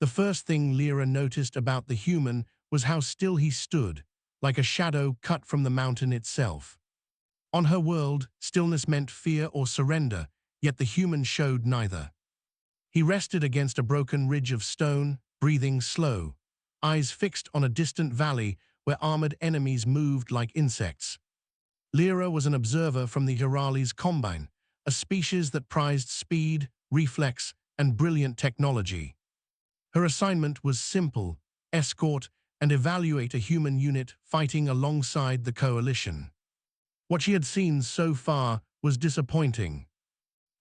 The first thing Lyra noticed about the human was how still he stood, like a shadow cut from the mountain itself. On her world, stillness meant fear or surrender, yet the human showed neither. He rested against a broken ridge of stone, breathing slow, eyes fixed on a distant valley where armored enemies moved like insects. Lyra was an observer from the Urali's combine, a species that prized speed, reflex, and brilliant technology. Her assignment was simple: escort and evaluate a human unit fighting alongside the coalition. What she had seen so far was disappointing.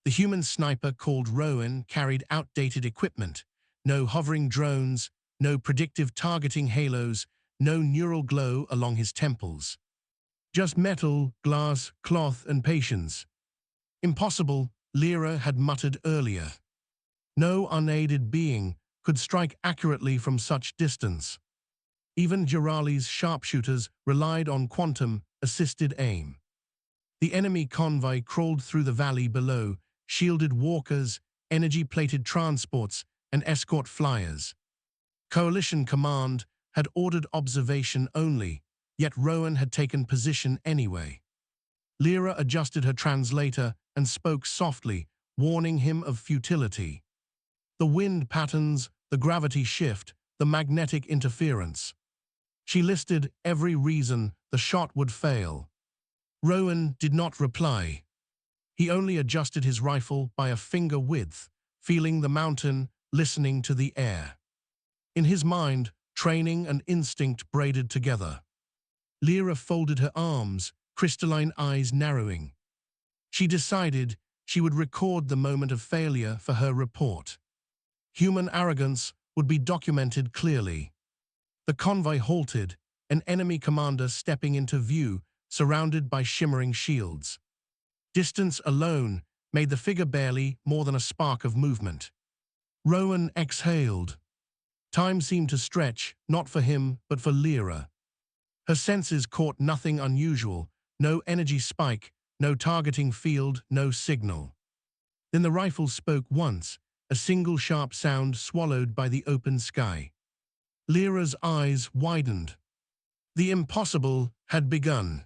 The human sniper called Rowan carried outdated equipment: no hovering drones, no predictive targeting halos, no neural glow along his temples. Just metal, glass, cloth, and patience. Impossible, Lyra had muttered earlier. No unaided being could strike accurately from such distance. Even Jirali's sharpshooters relied on quantum-assisted aim. The enemy convoy crawled through the valley below, shielded walkers, energy-plated transports, and escort flyers. Coalition command had ordered observation only, yet Rowan had taken position anyway. Lyra adjusted her translator and spoke softly, warning him of futility. The wind patterns, the gravity shift, the magnetic interference. She listed every reason the shot would fail. Rowan did not reply. He only adjusted his rifle by a finger width, feeling the mountain, listening to the air. In his mind, training and instinct braided together. Lyra folded her arms, crystalline eyes narrowing. She decided she would record the moment of failure for her report. Human arrogance would be documented clearly. The convoy halted, an enemy commander stepping into view, surrounded by shimmering shields. Distance alone made the figure barely more than a spark of movement. Rowan exhaled. Time seemed to stretch, not for him, but for Lyra. Her senses caught nothing unusual: no energy spike, no targeting field, no signal. Then the rifle spoke once, a single sharp sound swallowed by the open sky. Lyra's eyes widened. The impossible had begun.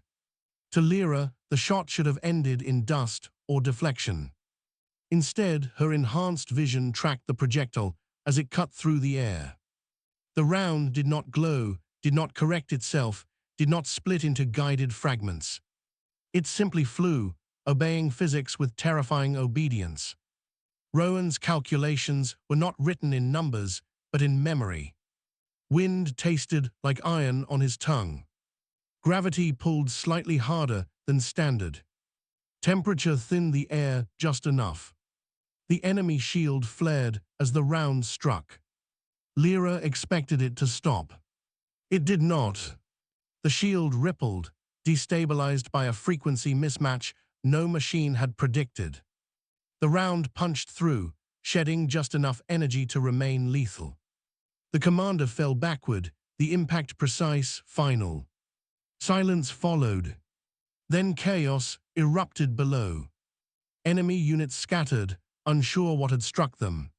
To Lyra, the shot should have ended in dust or deflection. Instead, her enhanced vision tracked the projectile as it cut through the air. The round did not glow, did not correct itself, did not split into guided fragments. It simply flew, obeying physics with terrifying obedience. Rowan's calculations were not written in numbers, but in memory. Wind tasted like iron on his tongue. Gravity pulled slightly harder than standard. Temperature thinned the air just enough. The enemy shield flared as the round struck. Lyra expected it to stop. It did not. The shield rippled, destabilized by a frequency mismatch no machine had predicted. The round punched through, shedding just enough energy to remain lethal. The commander fell backward, the impact precise, final. Silence followed. Then chaos erupted below. Enemy units scattered, unsure what had struck them.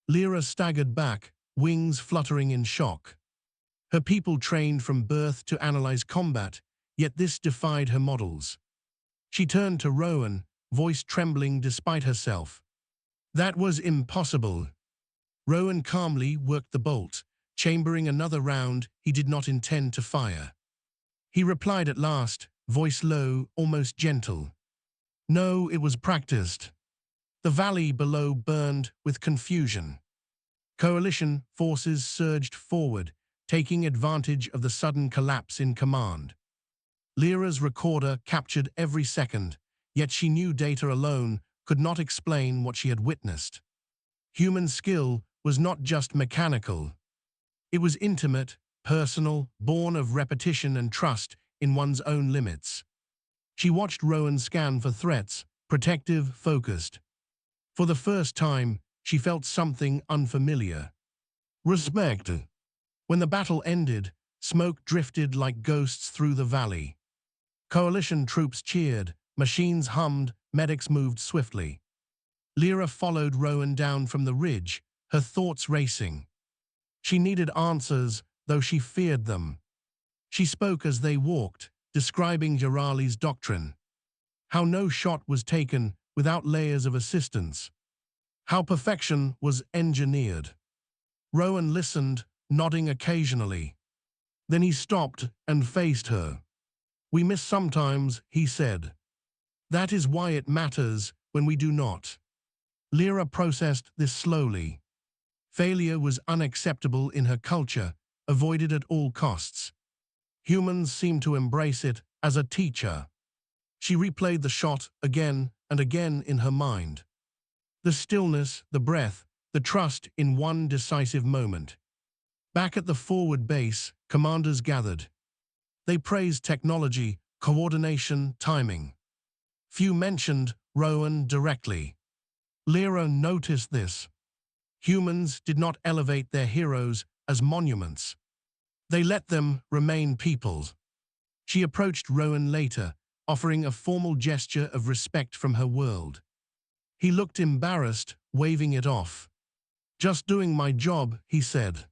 Lyra staggered back, wings fluttering in shock. Her people trained from birth to analyze combat, yet this defied her models. She turned to Rowan, voice trembling despite herself. That was impossible. Rowan calmly worked the bolt, chambering another round he did not intend to fire. He replied at last, voice low, almost gentle. No, it was practiced. The valley below burned with confusion. Coalition forces surged forward, taking advantage of the sudden collapse in command. Lyra's recorder captured every second, yet she knew data alone could not explain what she had witnessed. Human skill was not just mechanical. It was intimate, personal, born of repetition and trust in one's own limits. She watched Rowan scan for threats, protective, focused. For the first time, she felt something unfamiliar. Respect. When the battle ended, smoke drifted like ghosts through the valley. Coalition troops cheered, machines hummed, medics moved swiftly. Lyra followed Rowan down from the ridge, her thoughts racing. She needed answers, though she feared them. She spoke as they walked, describing Girali's doctrine. How no shot was taken without layers of assistance. How perfection was engineered. Rowan listened, nodding occasionally. Then he stopped and faced her. "We miss sometimes," he said. "That is why it matters when we do not." Lyra processed this slowly. Failure was unacceptable in her culture, avoided at all costs. Humans seemed to embrace it as a teacher. She replayed the shot again and again in her mind. The stillness, the breath, the trust in one decisive moment. Back at the forward base, commanders gathered. They praised technology, coordination, timing. Few mentioned Rowan directly. Lyra noticed this. Humans did not elevate their heroes as monuments. They let them remain people. She approached Rowan later, offering a formal gesture of respect from her world. He looked embarrassed, waving it off. "Just doing my job," he said.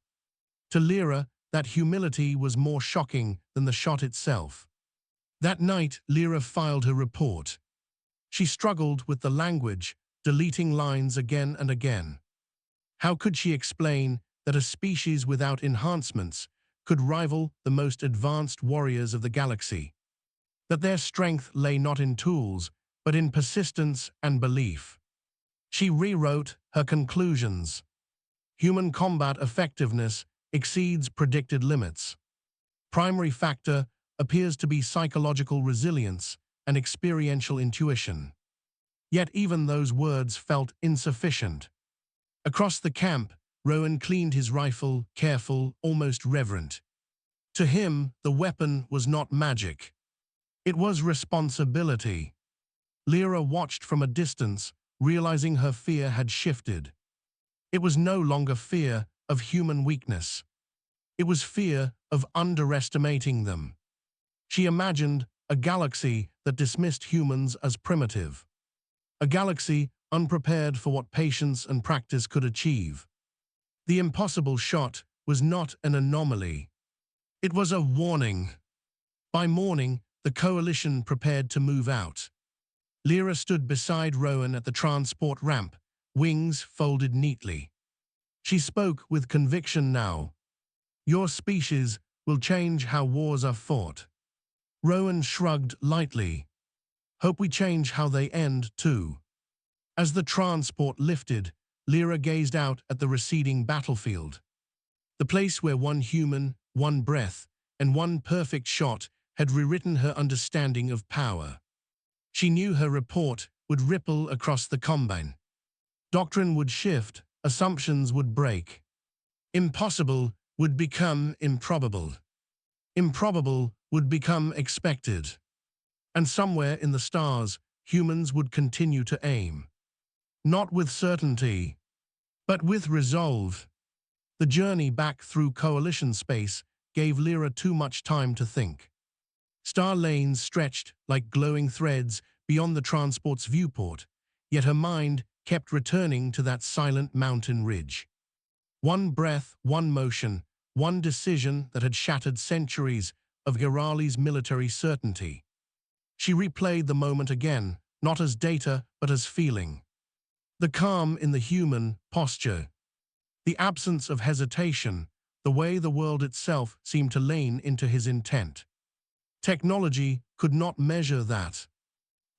To Lyra, that humility was more shocking than the shot itself. That night, Lyra filed her report. She struggled with the language, deleting lines again and again. How could she explain that a species without enhancements could rival the most advanced warriors of the galaxy? That their strength lay not in tools, but in persistence and belief. She rewrote her conclusions. Human combat effectiveness exceeds predicted limits. Primary factor appears to be psychological resilience and experiential intuition. Yet even those words felt insufficient. Across the camp, Rowan cleaned his rifle, careful, almost reverent. To him, the weapon was not magic. It was responsibility. Lyra watched from a distance, realizing her fear had shifted. It was no longer fear of human weakness. It was fear of underestimating them. She imagined a galaxy that dismissed humans as primitive. A galaxy unprepared for what patience and practice could achieve. The impossible shot was not an anomaly. It was a warning. By morning, the coalition prepared to move out. Lyra stood beside Rowan at the transport ramp, wings folded neatly. She spoke with conviction now. "Your species will change how wars are fought." Rowan shrugged lightly. "Hope we change how they end, too." As the transport lifted, Lyra gazed out at the receding battlefield. The place where one human, one breath, and one perfect shot had rewritten her understanding of power. She knew her report would ripple across the combine. Doctrine would shift, assumptions would break. Impossible would become improbable. Improbable would become expected. And somewhere in the stars, humans would continue to aim. Not with certainty, but with resolve. The journey back through coalition space gave Lyra too much time to think. Star lanes stretched like glowing threads beyond the transport's viewport, yet her mind kept returning to that silent mountain ridge. One breath, one motion, one decision that had shattered centuries of Girali's military certainty. She replayed the moment again, not as data, but as feeling. The calm in the human posture. The absence of hesitation, the way the world itself seemed to lean into his intent. Technology could not measure that.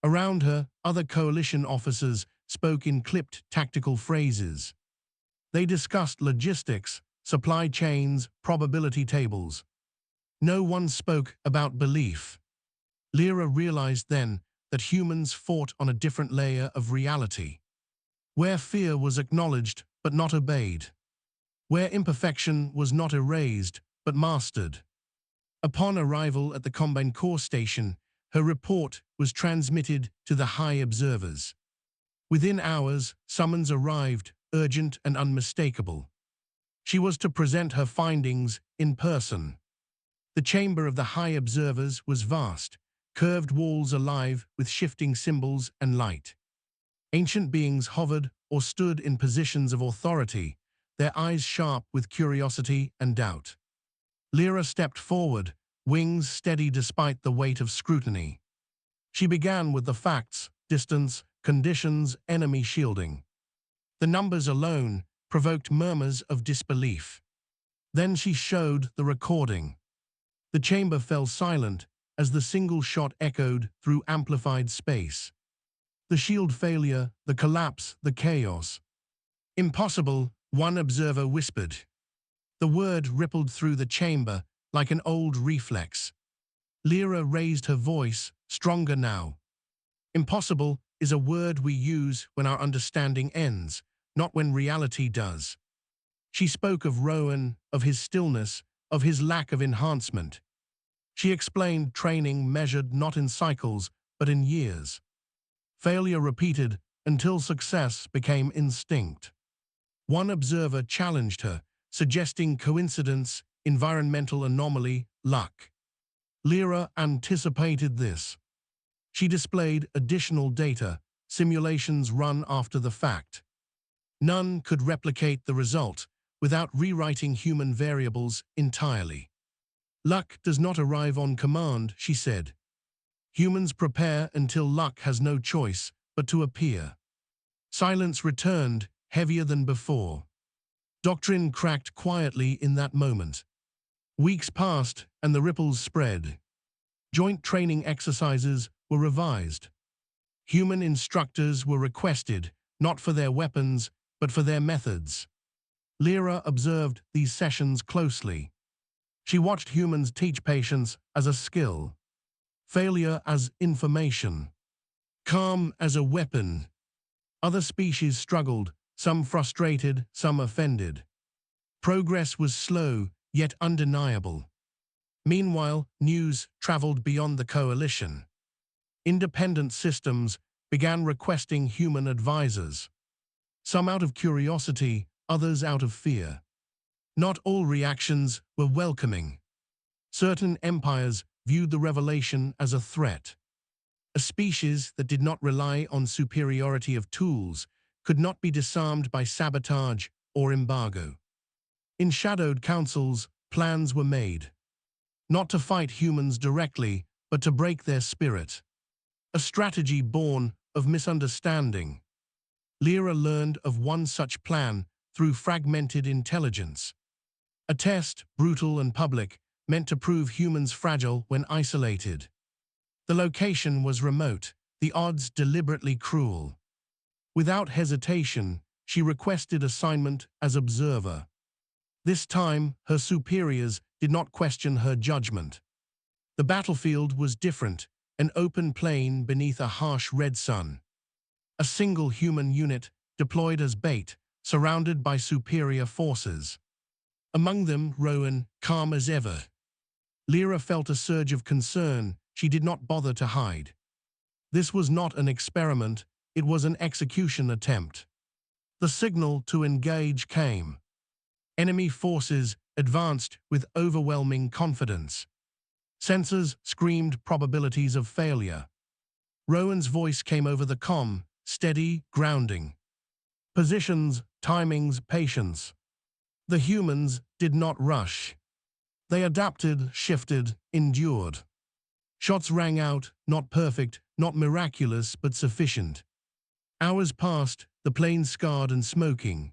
Around her, other coalition officers spoke in clipped tactical phrases. They discussed logistics, supply chains, probability tables. No one spoke about belief. Lyra realized then that humans fought on a different layer of reality, where fear was acknowledged but not obeyed, where imperfection was not erased but mastered. Upon arrival at the Combine Core Station, her report was transmitted to the high observers. Within hours, summons arrived, urgent and unmistakable. She was to present her findings in person. The chamber of the high observers was vast, curved walls alive with shifting symbols and light. Ancient beings hovered or stood in positions of authority, their eyes sharp with curiosity and doubt. Lyra stepped forward, wings steady despite the weight of scrutiny. She began with the facts: distance, conditions, enemy shielding. The numbers alone provoked murmurs of disbelief. Then she showed the recording. The chamber fell silent as the single shot echoed through amplified space. The shield failure, the collapse, the chaos. "Impossible," one observer whispered. The word rippled through the chamber like an old reflex. Lyra raised her voice, stronger now. "Impossible is a word we use when our understanding ends, not when reality does." She spoke of Rowan, of his stillness, of his lack of enhancement. She explained training measured not in cycles, but in years. Failure repeated until success became instinct. One observer challenged her, suggesting coincidence, environmental anomaly, luck. Lyra anticipated this. She displayed additional data, simulations run after the fact. None could replicate the result without rewriting human variables entirely. "Luck does not arrive on command," she said. "Humans prepare until luck has no choice but to appear." Silence returned, heavier than before. Doctrine cracked quietly in that moment. Weeks passed, and the ripples spread. Joint training exercises were revised. Human instructors were requested, not for their weapons, but for their methods. Lyra observed these sessions closely. She watched humans teach patience as a skill, failure as information, calm as a weapon. Other species struggled, some frustrated, some offended. Progress was slow, yet undeniable. Meanwhile, news traveled beyond the coalition. Independent systems began requesting human advisors. Some out of curiosity, others out of fear. Not all reactions were welcoming. Certain empires viewed the revelation as a threat. A species that did not rely on superiority of tools could not be disarmed by sabotage or embargo. In shadowed councils, plans were made. Not to fight humans directly, but to break their spirit. A strategy born of misunderstanding. Lyra learned of one such plan through fragmented intelligence. A test, brutal and public, meant to prove humans fragile when isolated. The location was remote, the odds deliberately cruel. Without hesitation, she requested assignment as observer. This time, her superiors did not question her judgment. The battlefield was different, an open plain beneath a harsh red sun. A single human unit deployed as bait, surrounded by superior forces. Among them, Rowan, calm as ever. Lyra felt a surge of concern she did not bother to hide. This was not an experiment, it was an execution attempt. The signal to engage came. Enemy forces advanced with overwhelming confidence. Sensors screamed probabilities of failure. Rowan's voice came over the comm, steady, grounding. Positions, timings, patience. The humans did not rush. They adapted, shifted, endured. Shots rang out, not perfect, not miraculous, but sufficient. Hours passed, the plane scarred and smoking.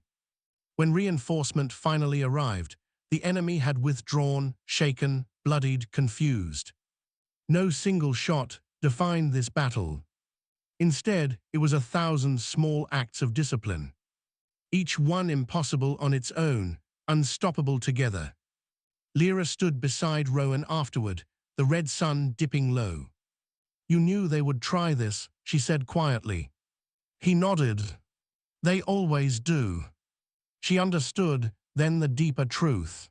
When reinforcement finally arrived, the enemy had withdrawn, shaken, bloodied, confused. No single shot defined this battle. Instead, it was 1,000 small acts of discipline. Each one impossible on its own, unstoppable together. Lyra stood beside Rowan afterward, the red sun dipping low. "You knew they would try this," she said quietly. He nodded. "They always do." She understood then the deeper truth.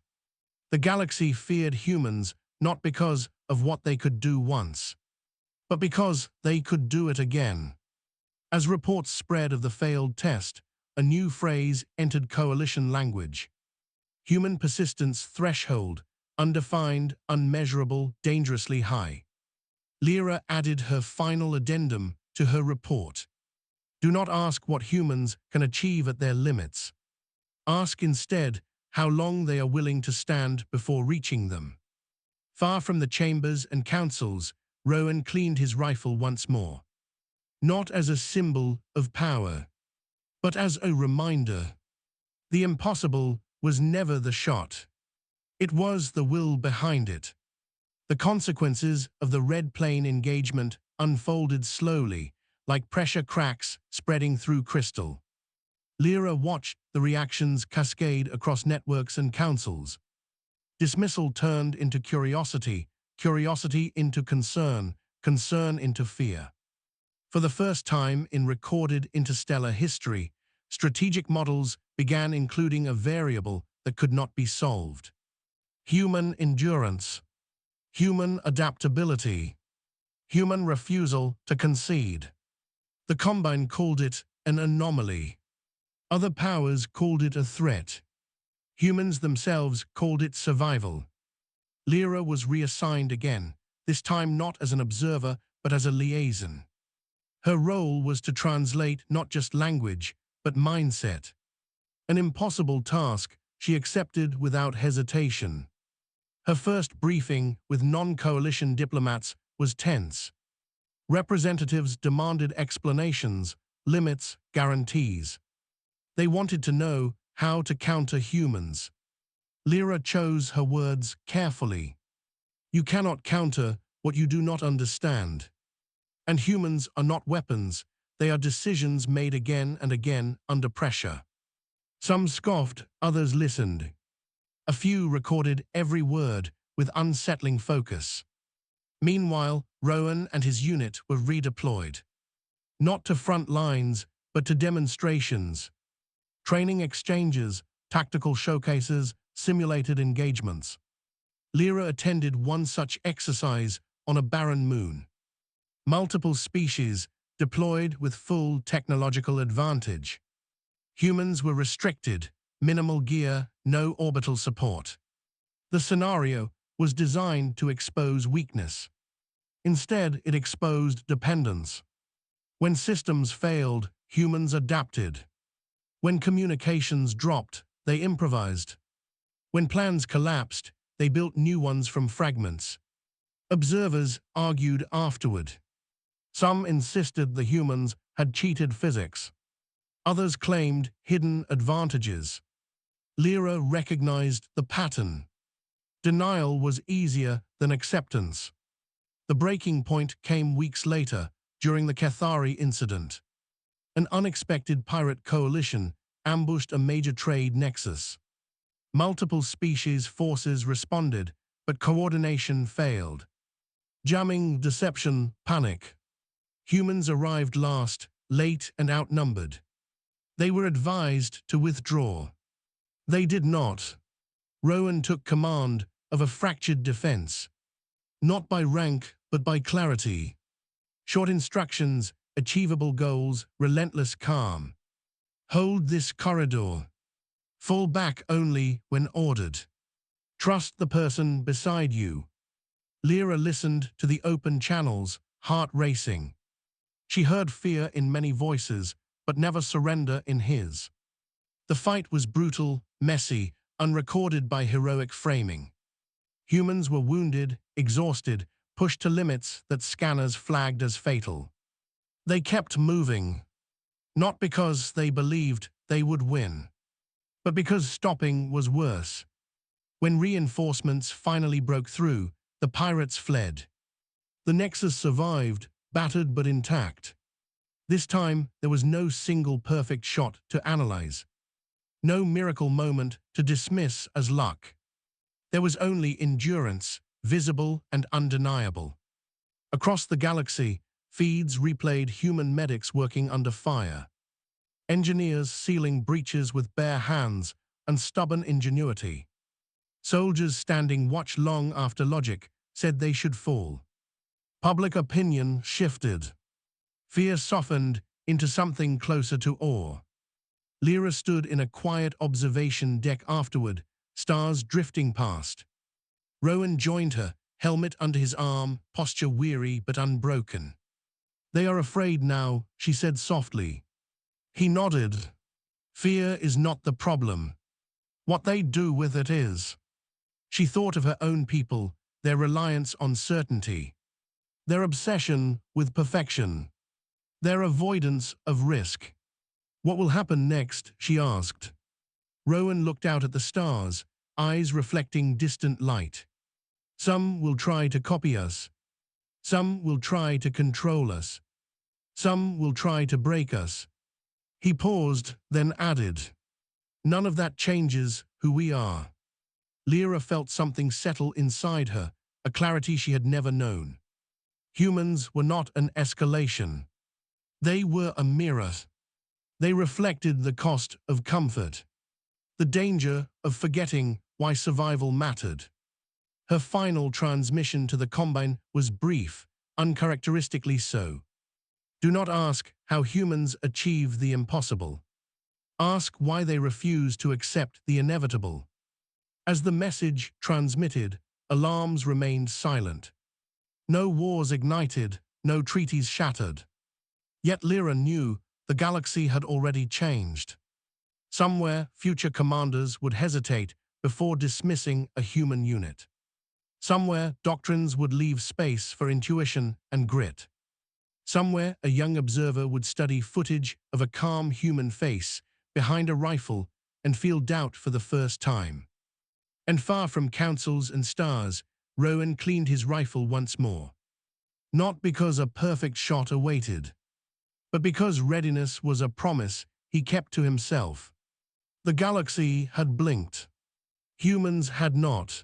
The galaxy feared humans not because of what they could do once, but because they could do it again. As reports spread of the failed test, a new phrase entered coalition language. Human persistence threshold, undefined, unmeasurable, dangerously high. Lyra added her final addendum to her report. "Do not ask what humans can achieve at their limits. Ask instead how long they are willing to stand before reaching them. Far from the chambers and councils, Rowan cleaned his rifle once more. Not as a symbol of power, but as a reminder. The impossible was never the shot. It was the will behind it. The consequences of the Red Plane engagement unfolded slowly, like pressure cracks spreading through crystal. Lyra watched the reactions cascade across networks and councils. Dismissal turned into curiosity, curiosity into concern, concern into fear. For the first time in recorded interstellar history, strategic models began including a variable that could not be solved. Human endurance, human adaptability, human refusal to concede. The Combine called it an anomaly. Other powers called it a threat. Humans themselves called it survival. Lyra was reassigned again, this time not as an observer but as a liaison. Her role was to translate not just language, but mindset. An impossible task she accepted without hesitation. Her first briefing with non-coalition diplomats was tense. Representatives demanded explanations, limits, guarantees. They wanted to know how to counter humans. Lyra chose her words carefully. You cannot counter what you do not understand. And humans are not weapons, they are decisions made again and again under pressure. Some scoffed, others listened. A few recorded every word with unsettling focus. Meanwhile, Rowan and his unit were redeployed. Not to front lines, but to demonstrations. Training exchanges, tactical showcases, simulated engagements. Lyra attended one such exercise on a barren moon. Multiple species deployed with full technological advantage. Humans were restricted, minimal gear, no orbital support. The scenario was designed to expose weakness. Instead, it exposed dependence. When systems failed, humans adapted. When communications dropped, they improvised. When plans collapsed, they built new ones from fragments. Observers argued afterward. Some insisted the humans had cheated physics. Others claimed hidden advantages. Lyra recognized the pattern. Denial was easier than acceptance. The breaking point came weeks later, during the Cathari incident. An unexpected pirate coalition ambushed a major trade nexus. Multiple species forces responded, but coordination failed. Jamming, deception, panic. Humans arrived last, late and outnumbered. They were advised to withdraw. They did not. Rowan took command of a fractured defense. Not by rank, but by clarity. Short instructions, achievable goals, relentless calm. Hold this corridor. Fall back only when ordered. Trust the person beside you. Lyra listened to the open channels, heart racing. She heard fear in many voices, but never surrender in his. The fight was brutal, messy, unrecorded by heroic framing. Humans were wounded, exhausted, pushed to limits that scanners flagged as fatal. They kept moving, not because they believed they would win, but because stopping was worse. When reinforcements finally broke through, the pirates fled. The Nexus survived, battered but intact. This time, there was no single perfect shot to analyze. No miracle moment to dismiss as luck. There was only endurance, visible and undeniable. Across the galaxy, feeds replayed human medics working under fire. Engineers sealing breaches with bare hands and stubborn ingenuity. Soldiers standing watch long after logic said they should fall. Public opinion shifted. Fear softened into something closer to awe. Lyra stood in a quiet observation deck afterward, stars drifting past. Rowan joined her, helmet under his arm, posture weary but unbroken. They are afraid now, she said softly. He nodded. Fear is not the problem. What they do with it is. She thought of her own people, their reliance on certainty, their obsession with perfection, their avoidance of risk. What will happen next, she asked. Rowan looked out at the stars, eyes reflecting distant light. Some will try to copy us. Some will try to control us. Some will try to break us. He paused, then added, none of that changes who we are. Lyra felt something settle inside her, a clarity she had never known. Humans were not an escalation. They were a mirror. They reflected the cost of comfort, the danger of forgetting why survival mattered. Her final transmission to the Combine was brief, uncharacteristically so. Do not ask how humans achieve the impossible. Ask why they refuse to accept the inevitable. As the message transmitted, alarms remained silent. No wars ignited, no treaties shattered. Yet Lyra knew the galaxy had already changed. Somewhere, future commanders would hesitate before dismissing a human unit. Somewhere, doctrines would leave space for intuition and grit. Somewhere, a young observer would study footage of a calm human face behind a rifle and feel doubt for the first time. And far from councils and stars, Rowan cleaned his rifle once more. Not because a perfect shot awaited, but because readiness was a promise he kept to himself. The galaxy had blinked. Humans had not.